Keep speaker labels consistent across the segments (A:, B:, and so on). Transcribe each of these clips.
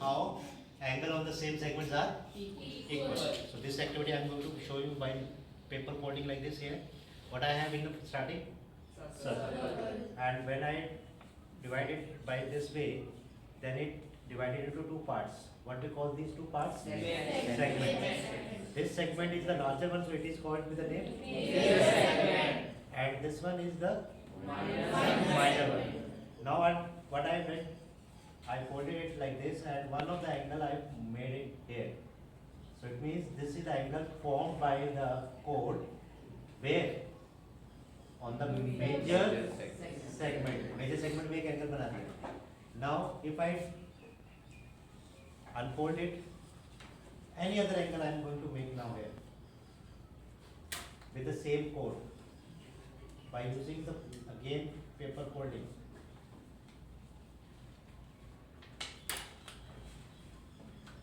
A: how angle on the same segments are equal. So this activity I am going to show you by paper folding like this here. What I have in the starting circle, and when I divide it by this way, then it divided into two parts. What we call these two parts? Segment. This segment is the larger one, so it is called with the name segment. And this one is the minor one. Now what I did, I folded it like this, and one of the angle I made it here. So it means this is the angle formed by the chord where on the major segment. Major segment में एक angle बनाती है. Now if I unfold it, any other angle I am going to make now here with the same chord by using the again paper folding.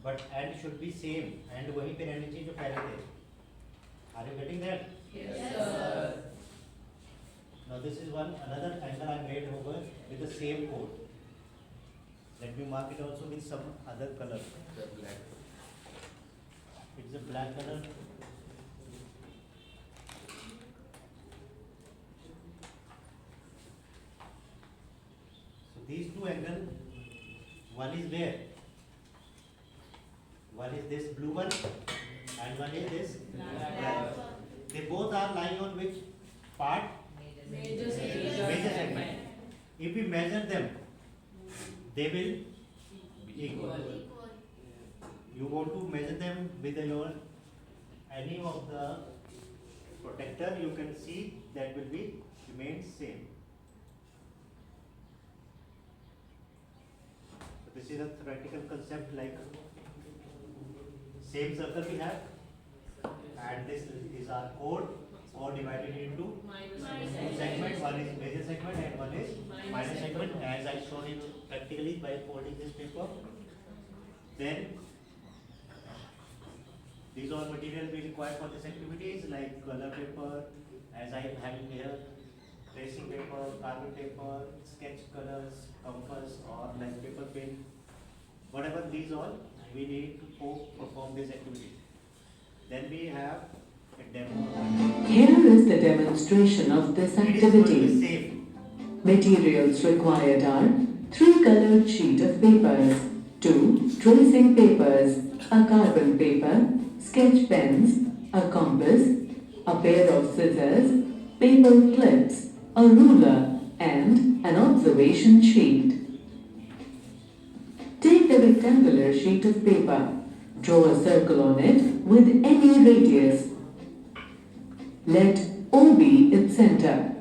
A: But end should be same, and वहीं पे रहनी चाहिए जो पहले थे. Are you getting that?
B: Yes, sir.
A: Now this is another angle I made over with the same chord. Let me mark it also with some other color.
B: The black.
A: It's a black color. So these two angles, one is where? One is this blue one, and one is this black one. They both are lying on which part?
B: Major
A: segment. If we measure them, they will be equal. You want to measure them with your any of the protector, you can see that will be remain same. So this is a theoretical concept, like same circle we have, and this is our chord, or divided into two segments. One is major segment and one is minor segment, as I shown you practically by folding this paper. Then these all material we require for this activities, like color paper, as I am having here, tracing paper, carbon paper, sketch colors, compass, or like paper pen. Whatever these all we need to perform this activity. Then we have a demo.
C: Here is the demonstration of this
A: It is going to be
C: activity.
A: same.
C: Materials required are 3 colored sheet of papers, 2 tracing papers, a carbon paper, sketch pens, a compass, a pair of scissors, paper clips, a ruler, and an observation sheet. Take the rectangular sheet of paper. Draw a circle on it with any radius. Let O be its center.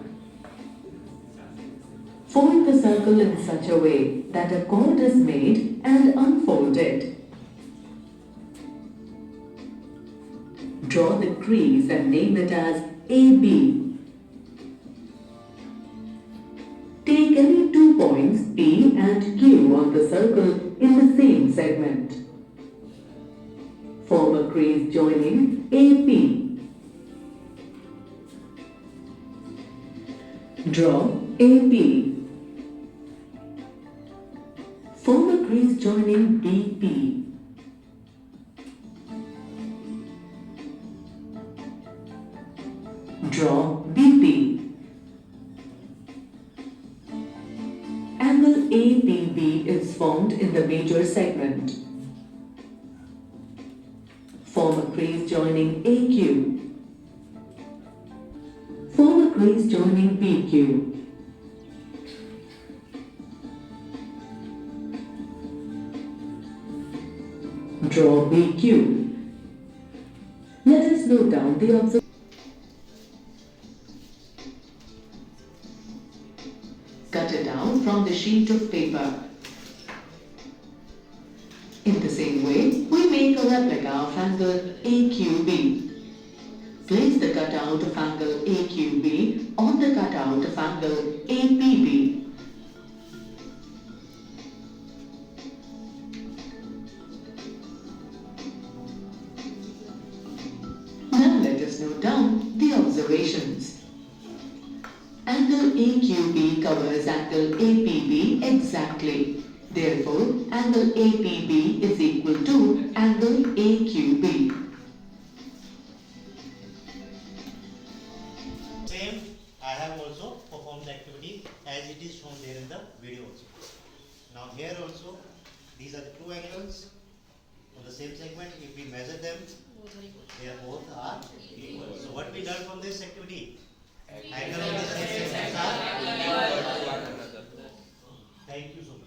C: Fold the circle in such a way that a chord is made and unfold it. Draw the crease and name it as AB. Take any 2 points P and Q on the circle in the same segment. Form a crease joining AP. Draw AP. Form a crease joining BP. Draw BP. Angle ABB is formed in the major segment. Form a crease joining AQ. Form a crease joining BQ. Draw BQ. Let us note down the observation. Cut it out from the sheet of paper. In the same way, we make a replica of angle AQB. Place the cutout of angle AQB on the cutout of angle APB. Now let us note down the observations. Angle AQB covers angle APB exactly. Therefore, angle APB is equal to angle AQB.
A: Same, I have also performed the activity as it is shown there in the video also. Now here also, these are the two angles on the same segment. If we measure them, they both are equal. So what we learned from this activity? Angle on the same segments are equal. Thank you so much.